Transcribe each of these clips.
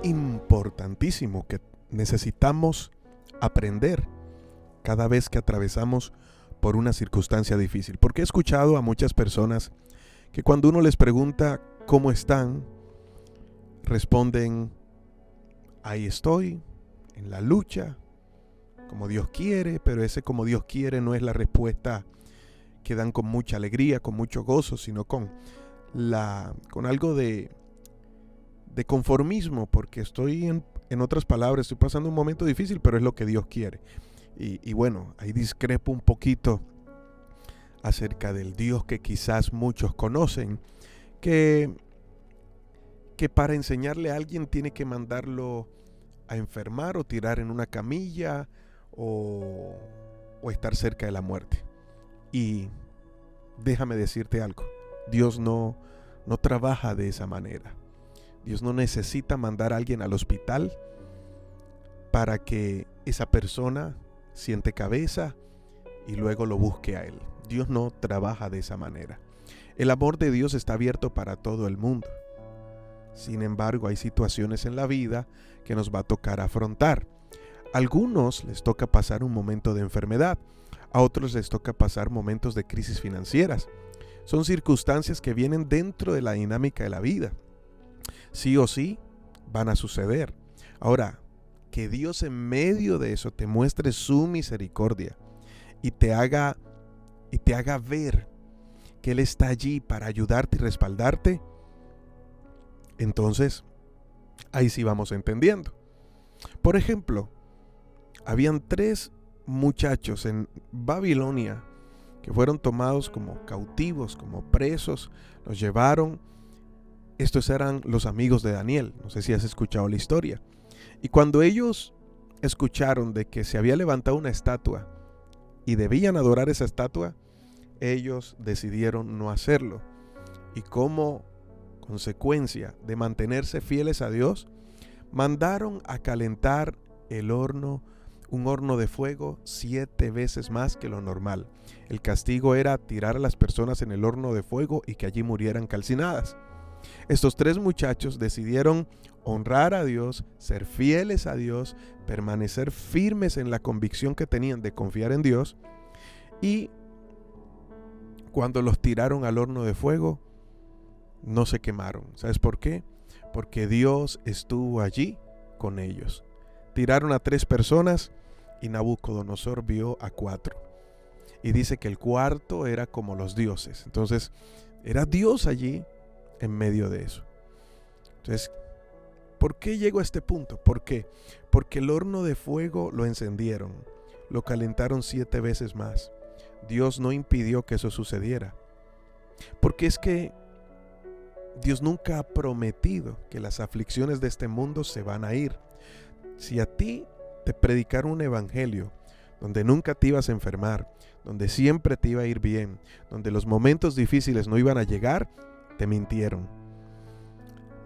importantísimo que necesitamos aprender cada vez que atravesamos por una circunstancia difícil. Porque he escuchado a muchas personas que cuando uno les pregunta cómo están, responden: ahí estoy, en la lucha, como Dios quiere. Pero ese como Dios quiere no es la respuesta que dan con mucha alegría, con mucho gozo, sino con algo de conformismo, porque en otras palabras, estoy pasando un momento difícil, pero es lo que Dios quiere. Y bueno, ahí discrepo un poquito acerca del Dios que quizás muchos conocen, que para enseñarle a alguien tiene que mandarlo a enfermar o tirar en una camilla o estar cerca de la muerte. Y déjame decirte algo, Dios no trabaja de esa manera. Dios no necesita mandar a alguien al hospital para que esa persona siente cabeza y luego lo busque a Él. Dios no trabaja de esa manera. El amor de Dios está abierto para todo el mundo. Sin embargo, hay situaciones en la vida que nos va a tocar afrontar. A algunos les toca pasar un momento de enfermedad, a otros les toca pasar momentos de crisis financieras. Son circunstancias que vienen dentro de la dinámica de la vida. Sí o sí van a suceder. Ahora, que Dios en medio de eso te muestre su misericordia y te haga ver que Él está allí para ayudarte y respaldarte, entonces ahí sí vamos entendiendo. Por ejemplo, habían 3 muchachos en Babilonia que fueron tomados como cautivos, como presos. Los llevaron. Estos eran los amigos de Daniel. No sé si has escuchado la historia. Y cuando ellos escucharon de que se había levantado una estatua y debían adorar esa estatua, ellos decidieron no hacerlo. Y como consecuencia de mantenerse fieles a Dios, mandaron a calentar el horno, un horno de fuego 7 veces más que lo normal. El castigo era tirar a las personas en el horno de fuego y que allí murieran calcinadas. Estos 3 muchachos decidieron honrar a Dios, ser fieles a Dios, permanecer firmes en la convicción que tenían de confiar en Dios, y cuando los tiraron al horno de fuego, no se quemaron. ¿Sabes por qué? Porque Dios estuvo allí con ellos. Tiraron a 3 personas y Nabucodonosor vio a 4. Y dice que el cuarto era como los dioses. Entonces, era Dios allí en medio de eso. Entonces, ¿por qué llego a este punto? ¿Por qué? Porque el horno de fuego lo encendieron, lo calentaron 7 veces más. Dios no impidió que eso sucediera. Porque es que Dios nunca ha prometido que las aflicciones de este mundo se van a ir. Si a ti te predicaron un evangelio donde nunca te ibas a enfermar, donde siempre te iba a ir bien, donde los momentos difíciles no iban a llegar, te mintieron.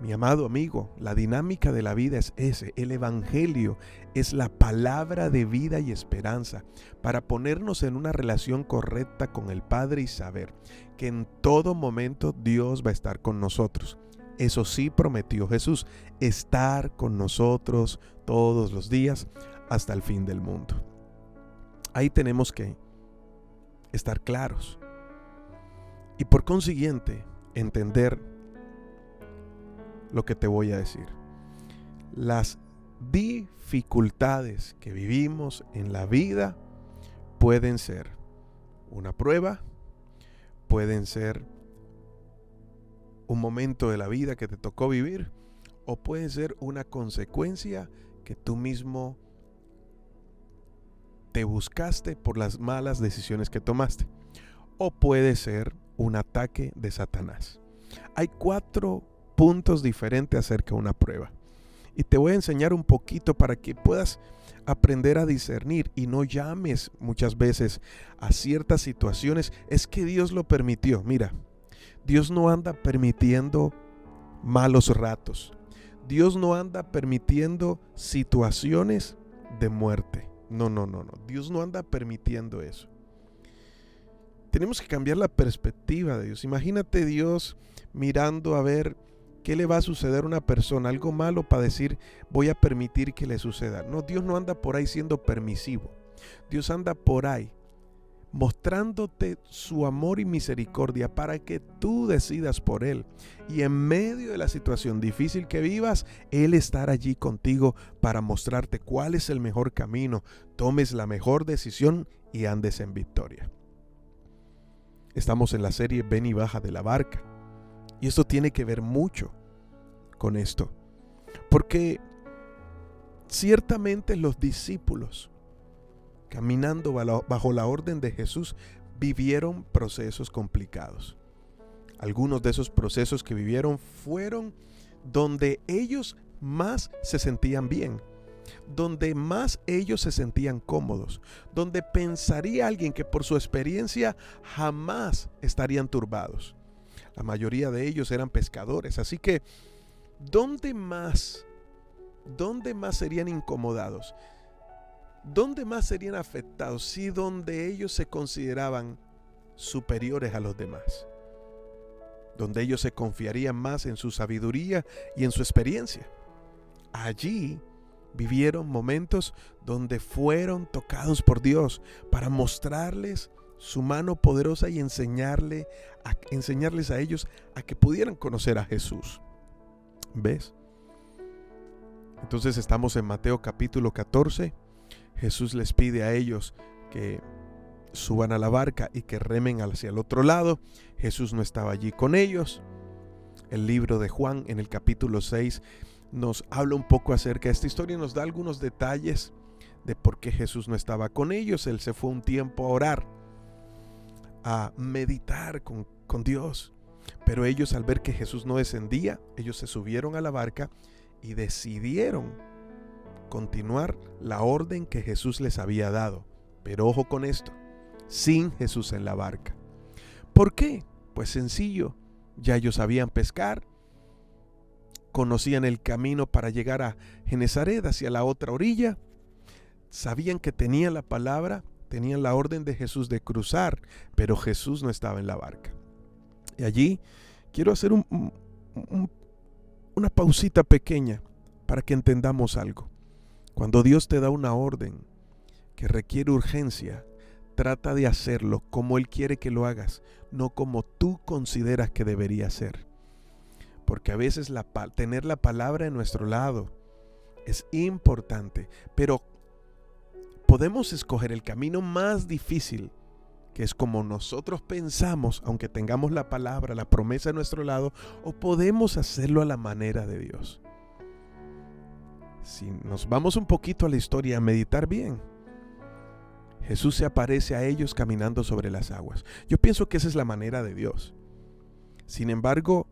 Mi amado amigo, la dinámica de la vida es ese. El evangelio es la palabra de vida y esperanza para ponernos en una relación correcta con el Padre y saber que en todo momento Dios va a estar con nosotros. Eso sí prometió Jesús, estar con nosotros todos los días hasta el fin del mundo. Ahí tenemos que estar claros y por consiguiente entender lo que te voy a decir. Las dificultades que vivimos en la vida pueden ser una prueba, pueden ser un momento de la vida que te tocó vivir, o puede ser una consecuencia que tú mismo te buscaste por las malas decisiones que tomaste, o puede ser un ataque de Satanás. Hay 4 puntos diferentes acerca de una prueba y te voy a enseñar un poquito para que puedas aprender a discernir y no llames muchas veces a ciertas situaciones es que Dios lo permitió. Mira, Dios no anda permitiendo malos ratos. Dios no anda permitiendo situaciones de muerte. No. Dios no anda permitiendo eso. Tenemos que cambiar la perspectiva de Dios. Imagínate Dios mirando a ver ¿Qué le va a suceder a una persona? Algo malo para decir, voy a permitir que le suceda. No, Dios no anda por ahí siendo permisivo. Dios anda por ahí mostrándote su amor y misericordia para que tú decidas por Él. Y en medio de la situación difícil que vivas, Él estará allí contigo para mostrarte cuál es el mejor camino. Tomes la mejor decisión y andes en victoria. Estamos en la serie Ven y baja de la barca. Y esto tiene que ver mucho con esto. Porque ciertamente los discípulos, caminando bajo la orden de Jesús, vivieron procesos complicados. Algunos de esos procesos que vivieron fueron donde ellos más se sentían bien, donde más ellos se sentían cómodos, donde pensaría alguien que por su experiencia jamás estarían turbados. La mayoría de ellos eran pescadores, así que ¿dónde más serían incomodados? ¿Dónde más serían afectados si donde ellos se consideraban superiores a los demás? Donde ellos se confiarían más en su sabiduría y en su experiencia. Allí vivieron momentos donde fueron tocados por Dios para mostrarles su mano poderosa y enseñarles a ellos a que pudieran conocer a Jesús. ¿Ves? Entonces estamos en Mateo capítulo 14. Jesús les pide a ellos que suban a la barca y que remen hacia el otro lado. Jesús no estaba allí con ellos. El libro de Juan en el capítulo 6 nos habla un poco acerca de esta historia y nos da algunos detalles de por qué Jesús no estaba con ellos. Él se fue un tiempo a orar, a meditar con Dios. Pero ellos, al ver que Jesús no descendía, ellos se subieron a la barca y decidieron continuar la orden que Jesús les había dado. Pero ojo con esto, sin Jesús en la barca. ¿Por qué? Pues sencillo, ya ellos sabían pescar, conocían el camino para llegar a Genesaret, hacia la otra orilla, sabían que tenían la palabra, tenían la orden de Jesús de cruzar, pero Jesús no estaba en la barca. Y allí quiero hacer una pausita pequeña para que entendamos algo. Cuando Dios te da una orden que requiere urgencia, trata de hacerlo como Él quiere que lo hagas, no como tú consideras que debería ser. Porque a veces tener la palabra en nuestro lado es importante, pero podemos escoger el camino más difícil, que es como nosotros pensamos, aunque tengamos la palabra, la promesa a nuestro lado, o podemos hacerlo a la manera de Dios. Si nos vamos un poquito a la historia, a meditar bien, Jesús se aparece a ellos caminando sobre las aguas. Yo pienso que esa es la manera de Dios. Sin embargo,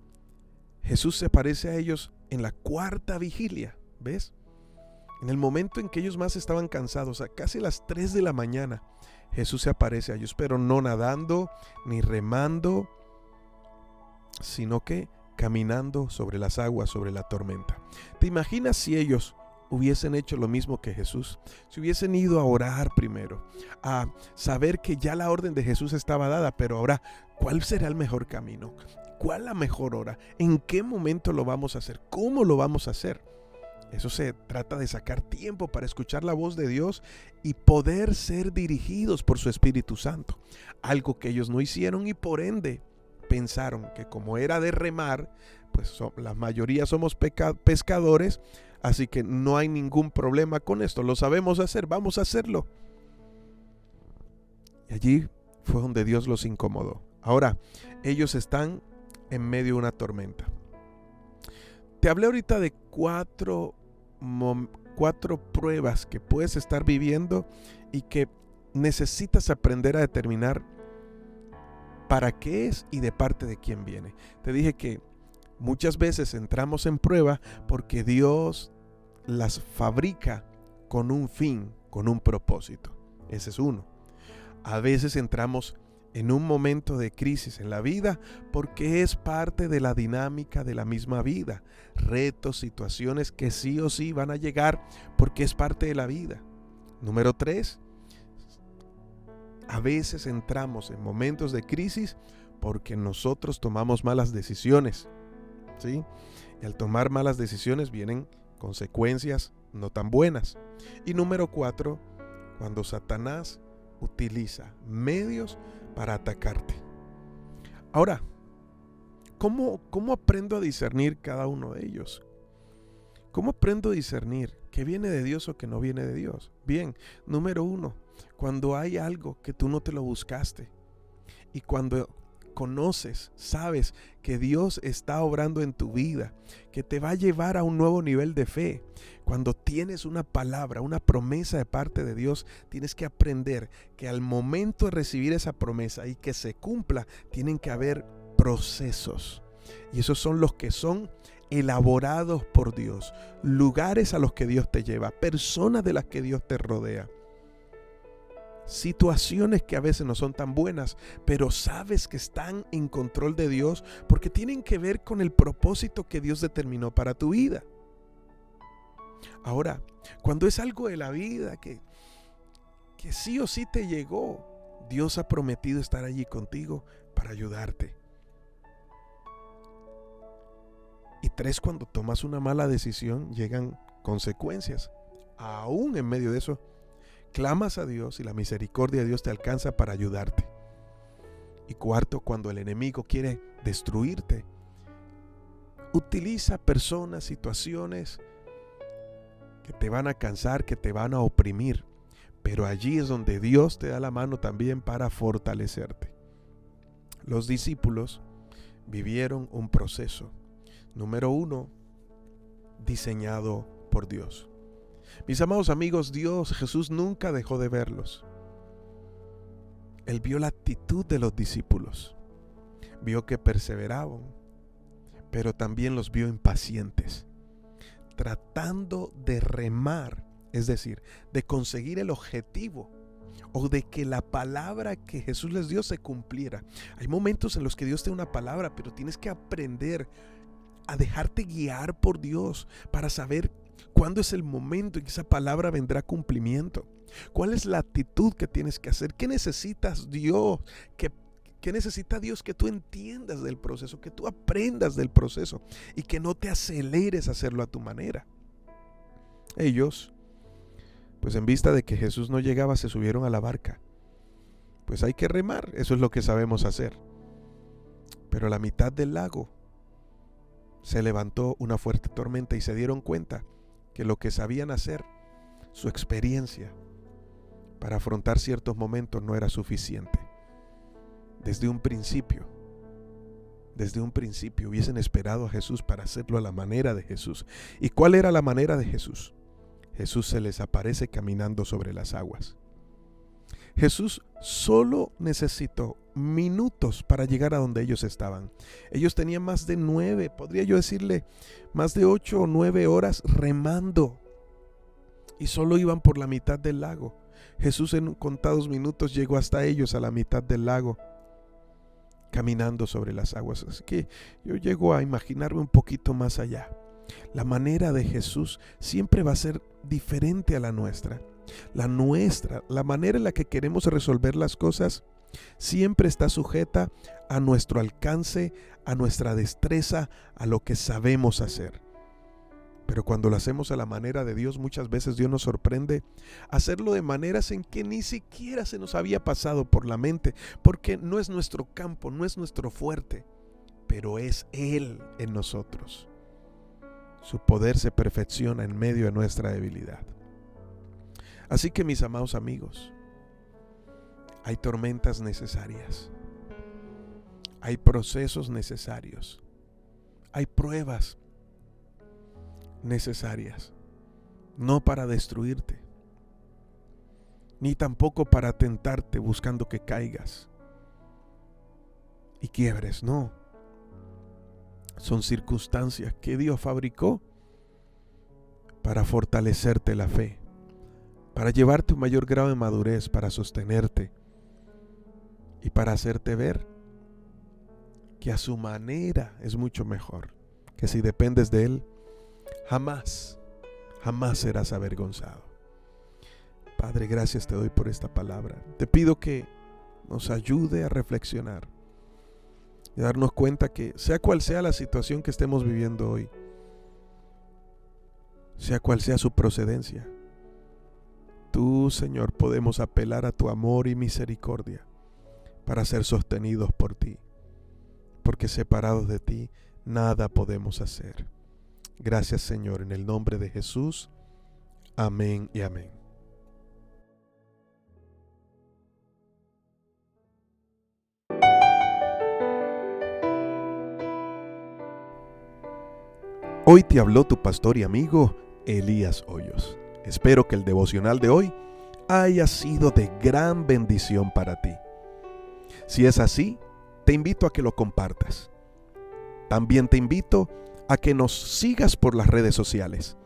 Jesús se aparece a ellos en la cuarta vigilia, ¿ves? En el momento en que ellos más estaban cansados, a casi las 3 de la mañana, Jesús se aparece a ellos, pero no nadando ni remando, sino que caminando sobre las aguas, sobre la tormenta. ¿Te imaginas si ellos hubiesen hecho lo mismo que Jesús? Si hubiesen ido a orar primero, a saber que ya la orden de Jesús estaba dada, pero ahora, ¿cuál será el mejor camino? ¿Cuál la mejor hora? ¿En qué momento lo vamos a hacer? ¿Cómo lo vamos a hacer? Eso se trata de sacar tiempo para escuchar la voz de Dios y poder ser dirigidos por su Espíritu Santo. Algo que ellos no hicieron y por ende pensaron que como era de remar, pues la mayoría somos pescadores, así que no hay ningún problema con esto. Lo sabemos hacer, vamos a hacerlo. Y allí fue donde Dios los incomodó. Ahora, ellos están en medio de una tormenta. Te hablé ahorita de cuatro pruebas que puedes estar viviendo y que necesitas aprender a determinar para qué es y de parte de quién viene. Te dije que muchas veces entramos en prueba porque Dios las fabrica con un fin, con un propósito. Ese es uno. A veces entramos en un momento de crisis en la vida porque es parte de la dinámica de la misma vida. Retos, situaciones que sí o sí van a llegar porque es parte de la vida. Número 3, a veces entramos en momentos de crisis porque nosotros tomamos malas decisiones. ¿sí? Y al tomar malas decisiones vienen consecuencias no tan buenas. Y número 4, cuando Satanás utiliza medios para atacarte. Ahora, ¿cómo aprendo a discernir cada uno de ellos? ¿Cómo aprendo a discernir qué viene de Dios o qué no viene de Dios? Bien, número 1, cuando hay algo que tú no te lo buscaste y cuando conoces, sabes que Dios está obrando en tu vida, que te va a llevar a un nuevo nivel de fe. Cuando tienes una palabra, una promesa de parte de Dios, tienes que aprender que al momento de recibir esa promesa y que se cumpla, tienen que haber procesos. Y esos son los que son elaborados por Dios, lugares a los que Dios te lleva, personas de las que Dios te rodea. Situaciones que a veces no son tan buenas, pero sabes que están en control de Dios porque tienen que ver con el propósito que Dios determinó para tu vida. Ahora, cuando es algo de la vida que sí o sí te llegó, Dios ha prometido estar allí contigo para ayudarte. Y 3, cuando tomas una mala decisión, llegan consecuencias. Aún en medio de eso, clamas a Dios y la misericordia de Dios te alcanza para ayudarte. Y 4, cuando el enemigo quiere destruirte, utiliza personas, situaciones que te van a cansar, que te van a oprimir. Pero allí es donde Dios te da la mano también para fortalecerte. Los discípulos vivieron un proceso. Número 1, diseñado por Dios. Mis amados amigos, Jesús nunca dejó de verlos. Él vio la actitud de los discípulos, vio que perseveraban, pero también los vio impacientes, tratando de remar, es decir, de conseguir el objetivo o de que la palabra que Jesús les dio se cumpliera. Hay momentos en los que Dios te da una palabra, pero tienes que aprender a dejarte guiar por Dios para saber cuándo es el momento en que esa palabra vendrá a cumplimiento. ¿Cuál es la actitud que tienes que hacer? ¿Qué necesitas Dios? ¿Qué necesita Dios que tú entiendas del proceso, que tú aprendas del proceso y que no te aceleres a hacerlo a tu manera? Ellos, pues en vista de que Jesús no llegaba, se subieron a la barca. Pues hay que remar, eso es lo que sabemos hacer. Pero a la mitad del lago se levantó una fuerte tormenta y se dieron cuenta que lo que sabían hacer, su experiencia para afrontar ciertos momentos no era suficiente. Desde un principio hubiesen esperado a Jesús para hacerlo a la manera de Jesús. ¿Y cuál era la manera de Jesús? Jesús se les aparece caminando sobre las aguas. Jesús solo necesitó minutos para llegar a donde ellos estaban. Ellos tenían más de 9, podría yo decirle, más de 8 o 9 horas remando y solo iban por la mitad del lago. Jesús en contados minutos llegó hasta ellos a la mitad del lago, caminando sobre las aguas. Así que yo llego a imaginarme un poquito más allá. La manera de Jesús siempre va a ser diferente a la nuestra. La manera en la que queremos resolver las cosas siempre está sujeta a nuestro alcance, a nuestra destreza, a lo que sabemos hacer. Pero cuando lo hacemos a la manera de Dios, muchas veces Dios nos sorprende hacerlo de maneras en que ni siquiera se nos había pasado por la mente, porque no es nuestro campo, no es nuestro fuerte, pero es Él en nosotros. Su poder se perfecciona en medio de nuestra debilidad. Así que, mis amados amigos, hay tormentas necesarias, hay procesos necesarios, hay pruebas necesarias, no para destruirte, ni tampoco para tentarte buscando que caigas y quiebres, no. Son circunstancias que Dios fabricó para fortalecerte la fe, para llevarte un mayor grado de madurez, para sostenerte y para hacerte ver que a su manera es mucho mejor, que si dependes de Él, jamás serás avergonzado. Padre, gracias te doy por esta palabra. Te pido que nos ayude a reflexionar y darnos cuenta que sea cual sea la situación que estemos viviendo hoy, sea cual sea su procedencia, tú, Señor, podemos apelar a tu amor y misericordia para ser sostenidos por ti, porque separados de ti nada podemos hacer. Gracias, Señor, en el nombre de Jesús. Amén y amén. Hoy te habló tu pastor y amigo Elías Hoyos. Espero que el devocional de hoy haya sido de gran bendición para ti. Si es así, te invito a que lo compartas. También te invito a que nos sigas por las redes sociales,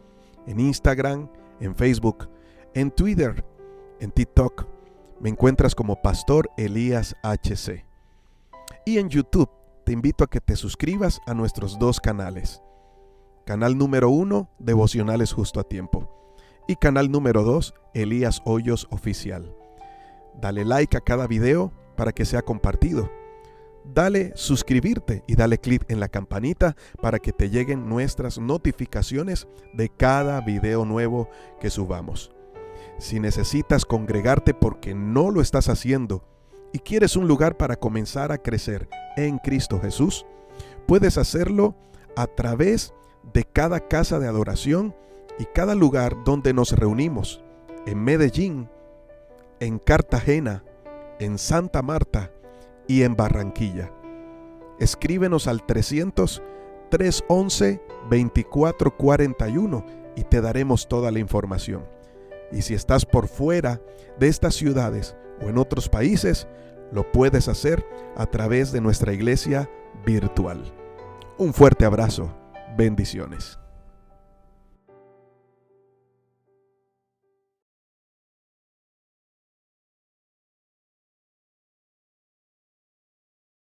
en Instagram, en Facebook, en Twitter, en TikTok. Me encuentras como Pastor Elías HC. Y en YouTube te invito a que te suscribas a nuestros dos canales. Canal número 1, Devocionales Justo a Tiempo. Y canal número 2, Elías Hoyos Oficial. Dale like a cada video para que sea compartido. Dale suscribirte y dale clic en la campanita para que te lleguen nuestras notificaciones de cada video nuevo que subamos. Si necesitas congregarte porque no lo estás haciendo y quieres un lugar para comenzar a crecer en Cristo Jesús, puedes hacerlo a través de cada casa de adoración y cada lugar donde nos reunimos, en Medellín, en Cartagena, en Santa Marta y en Barranquilla. Escríbenos al 300-311-2441 y te daremos toda la información. Y si estás por fuera de estas ciudades o en otros países, lo puedes hacer a través de nuestra iglesia virtual. Un fuerte abrazo. Bendiciones.